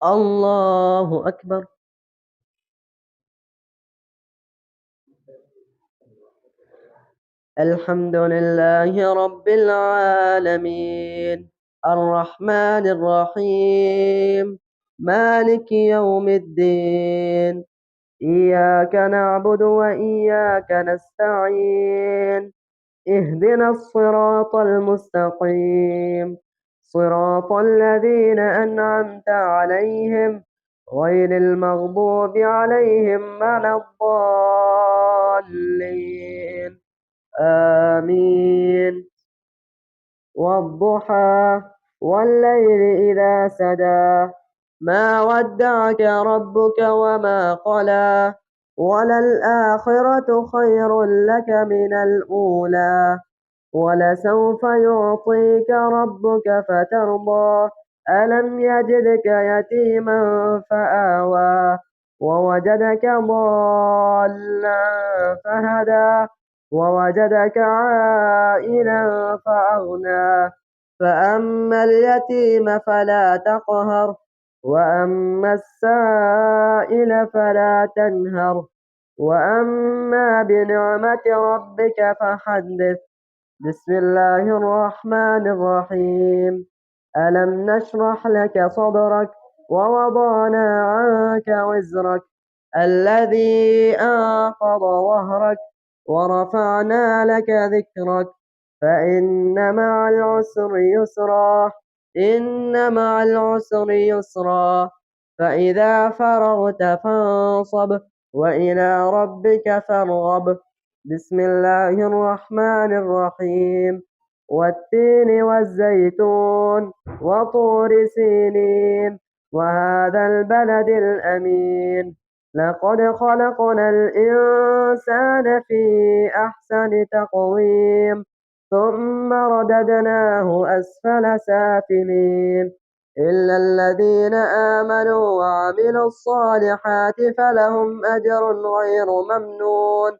الله أكبر. الحمد لله رب العالمين، الرحمن الرحيم، مالك يوم الدين. إياك نعبد وإياك نستعين. اهدنا الصراط المستقيم، صراط الذين أنعمت عليهم غير المغضوب عليهم ولا الضالين. آمين. والضحى والليل إذا سدى، ما ودعك ربك وما قلى، وللآخرة خير لك من الأولى، ولسوف يعطيك ربك فترضى. ألم يجدك يتيما فآوى، ووجدك ضالا فهدى، ووجدك عائلا فأغنى. فأما اليتيم فلا تقهر، وأما السائل فلا تنهر، وأما بنعمة ربك فحدث. بسم الله الرحمن الرحيم. ألم نشرح لك صدرك، ووضعنا عنك وزرك الذي أنقض ظهرك، ورفعنا لك ذكرك، فإن مع العسر يسرا، إن مع العسر يسرا، فإذا فرغت فانصب، وإلى ربك فارغب. بسم الله الرحمن الرحيم. والتين والزيتون وطور سينين وهذا البلد الأمين. لقد خلقنا الإنسان في أحسن تقويم، ثم رددناه أسفل سافلين، إلا الذين آمنوا وعملوا الصالحات فلهم أجر غير ممنون.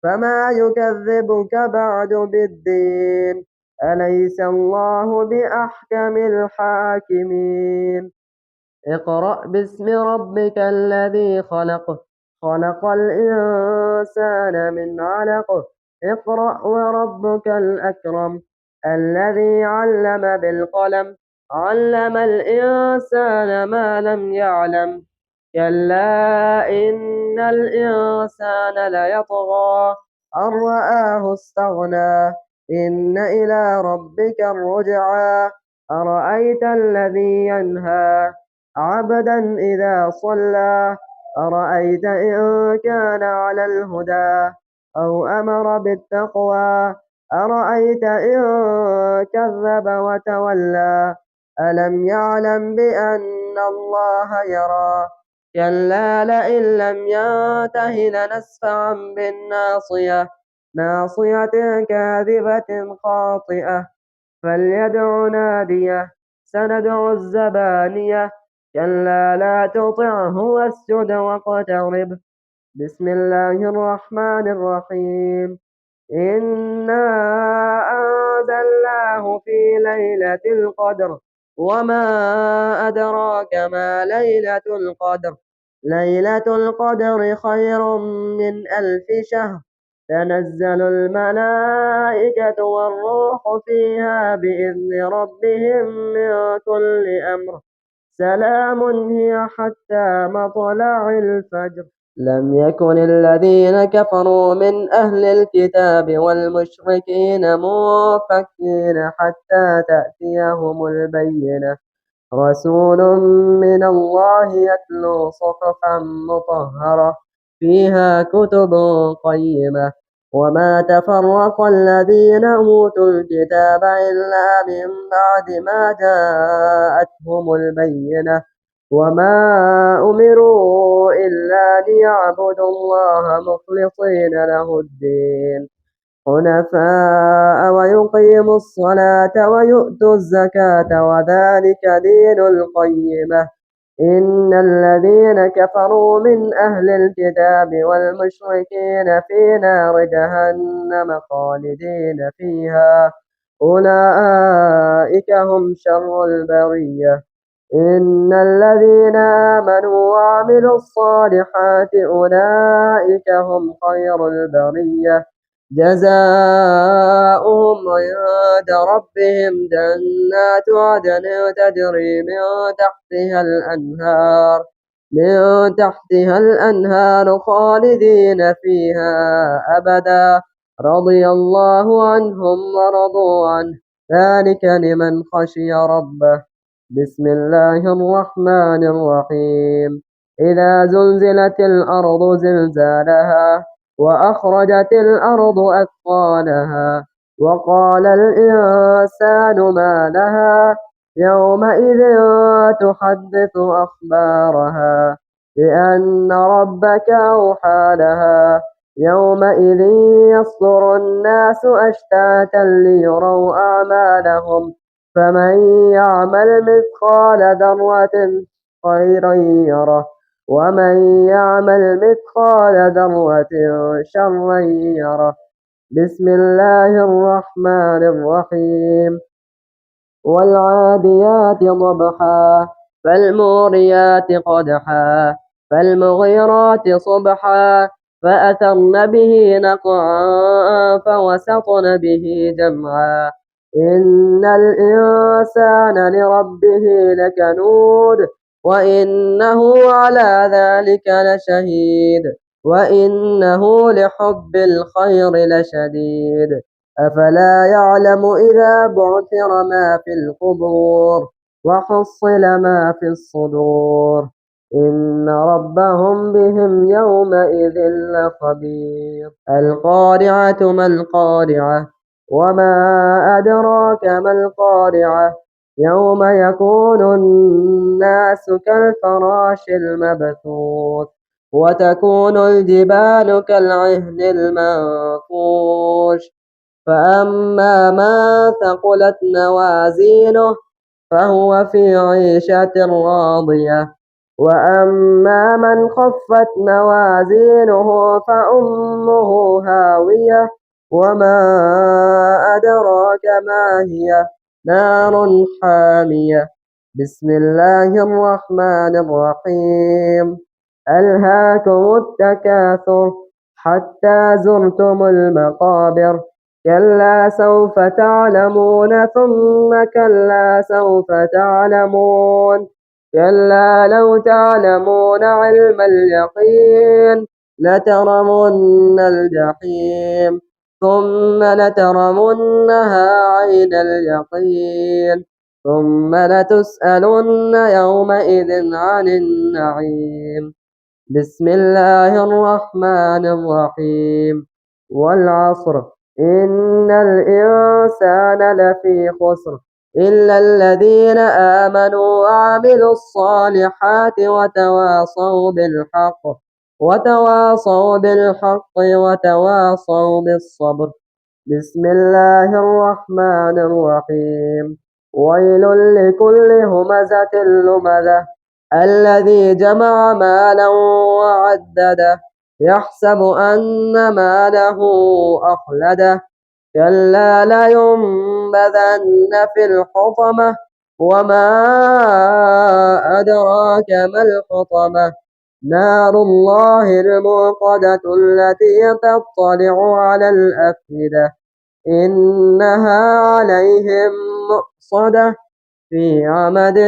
فما يكذبك بعد بالدين، أليس الله بأحكم الحاكمين. اقرأ باسم ربك الذي خلق، خلق الإنسان من علق. اقرأ وربك الأكرم، الذي علم بالقلم، علم الإنسان ما لم يعلم. كلا إن الإنسان ليطغى أن رآه استغنى، إن إلى ربك الرجعى. أرأيت الذي ينهى عبدا إذا صلى، أرأيت إن كان على الهدى أو أمر بالتقوى، أرأيت إن كذب وتولى. ألم يعلم بأن الله يرى. كلا لئن لم ينته لنسفعا بالناصية، ناصية كاذبة خاطئة، فليدع ناديه. سندع الزبانية. كلا لا تطعه واسجد واقترب. بسم الله الرحمن الرحيم. إنا أنزلناه في ليلة القدر، وما أدراك ما ليلة القدر. ليلة القدر خير من 1000 شهر. تنزل الملائكة والروح فيها بإذن ربهم من كل أمر. سلام هي حتى مطلع الفجر. لم يكن الذين كفروا من أهل الكتاب والمشركين منفكين حتى تأتيهم البينة. رسول من الله يتلو صحفا مطهرة فيها كتب قيمة. وما تفرق الذين أوتوا الكتاب إلا من بعد ما جاءتهم البينة. وما أمروا إلا ليعبدوا الله مخلصين له الدين حنفاء، ويقيموا الصلاة ويؤتوا الزكاة، وذلك دين القيمة. إن الذين كفروا من أهل الكتاب والمشركين في نار جهنم خالدين فيها، أولئك هم شر البرية. إن الذين آمنوا وعملوا الصالحات أولئك هم خير البرية جزاؤهم عند ربهم جنات عدن تجري من تحتها الأنهار خالدين فيها أبدا رضي الله عنهم ورضوا عنه ذلك لمن خشي ربه. بسم الله الرحمن الرحيم إذا زلزلت الأرض زلزالها وأخرجت الأرض أثقالها وقال الإنسان ما لها يومئذ تحدث أخبارها بأن ربك أوحى لها يومئذ يصدر الناس أشتاتا ليروا أعمالهم فمن يعمل مثقال ذرة خيرا يره ومن يعمل مثقال ذرة شرا يره. بسم الله الرحمن الرحيم والعاديات ضبحا فالموريات قدحا فالمغيرات صبحا فأثرن به نقعا فوسطن به جمعا إن الإنسان لربه لكنود وإنه على ذلك لشهيد وإنه لحب الخير لشديد أفلا يعلم إذا بعثر ما في القبور وحصل ما في الصدور إن ربهم بهم يومئذ لخبير. القارعة ما القارعة وما أدراك ما القارعة يوم يكون الناس كالفراش المبثوث وتكون الجبال كالعهن المنفوش فأما من ثقلت موازينه فهو في عيشة راضية وأما من خفت موازينه فأمه هاوية وما أدراك ما هي نار حامية. بسم الله الرحمن الرحيم ألهاكم التكاثر حتى زرتم المقابر كلا سوف تعلمون ثم كلا سوف تعلمون كلا لو تعلمون علم اليقين لترمن الجحيم ثم لترمنها عين اليقين ثم لتسألن يومئذ عن النعيم. بسم الله الرحمن الرحيم والعصر إن الإنسان لفي خسر إلا الذين آمنوا وعملوا الصالحات وتواصوا بالحق وتواصوا بالصبر. بسم الله الرحمن الرحيم ويل لكل همزة لمزة الذي جمع مالا وعدده يحسب أن ماله أخلده كلا لينبذن في الحطمة وما أدراك ما الحطمة نار الله الموقدة التي تطلع على الأفئدة إنها عليهم مؤصدة في عمد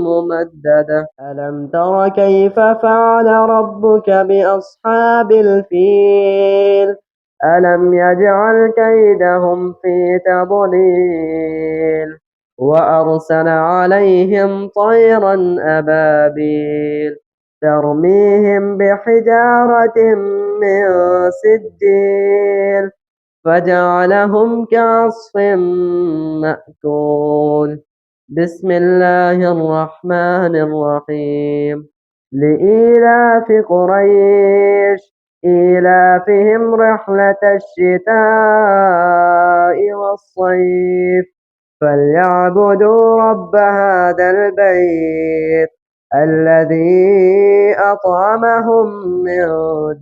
ممددة. ألم تر كيف فعل ربك بأصحاب الفيل ألم يجعل كيدهم في تضليل وأرسل عليهم طيرا أبابيل ترميهم بحجارة من سجيل فجعلهم كعصف مأكول. بسم الله الرحمن الرحيم لإيلاف قريش إيلافهم رحلة الشتاء والصيف فليعبدوا رب هذا البيت الذي أطعمهم من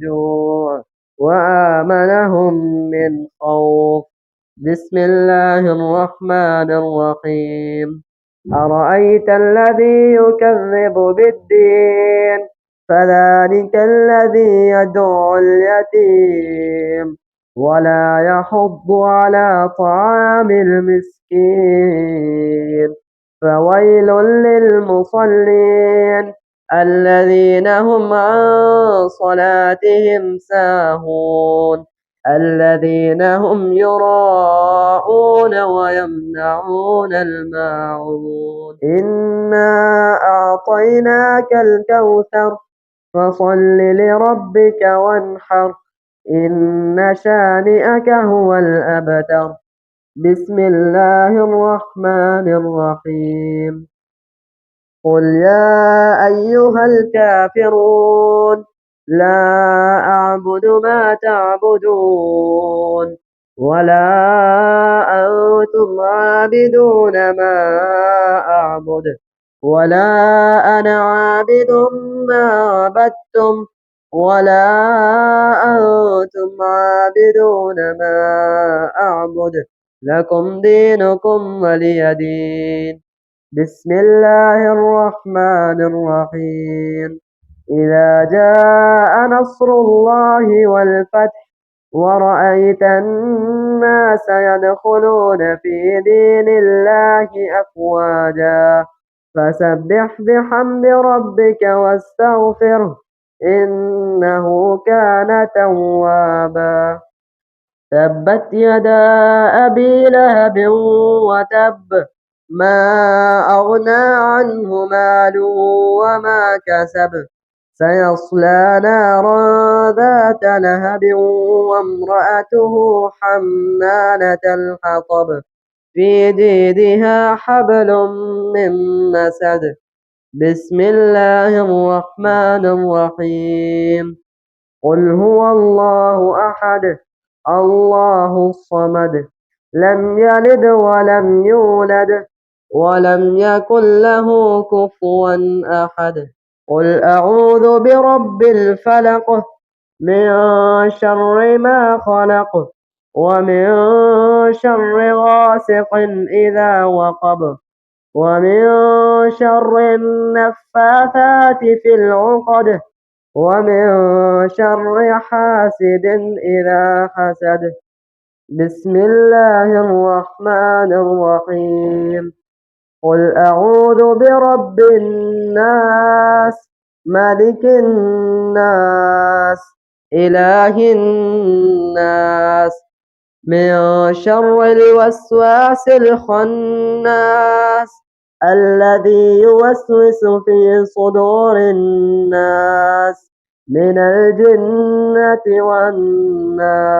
جوع وآمنهم من خوف. بسم الله الرحمن الرحيم أرأيت الذي يكذب بالدين فذلك الذي يدعو اليتيم ولا يحض على طعام المسكين فويل للمصلين الذين هم عن صلاتهم ساهون الذين هم يراءون ويمنعون الماعون إنا أعطيناك الكوثر فصل لربك وانحر إن شانئك هو الأبتر بسم الله الرحمن الرحيم قل يا أيها الكافرون لا أعبد ما تعبدون ولا أنتم عابدون ما أعبد ولا أنا عابد ما عبدتم ولا أنتم عابدون ما أعبد لكم دينكم ولي دين بسم الله الرحمن الرحيم إذا جاء نصر الله والفتح ورأيت الناس يدخلون في دين الله أفواجا فسبح بحمد ربك واستغفره إنه كان توابا تبت يدا أبي لهب وتب ما أغنى عنه ماله وما كسب سيصلى نارا ذات لهب وامرأته حمالة الحطب في جيدها حبل من مسد بسم الله الرحمن الرحيم قل هو الله أحد الله الصمد لم يلد ولم يولد ولم يكن له كفوا أحد قل أعوذ برب الفلق من شر ما خلق ومن شر غاسق إذا وقب ومن شر النفاثات في العقد ومن شر حاسد إذا حسد بسم الله الرحمن الرحيم قل أعوذ برب الناس ملك الناس إله الناس من شر الوسواس الخناس الذي يوسوس في صدور الناس من الجنة والناس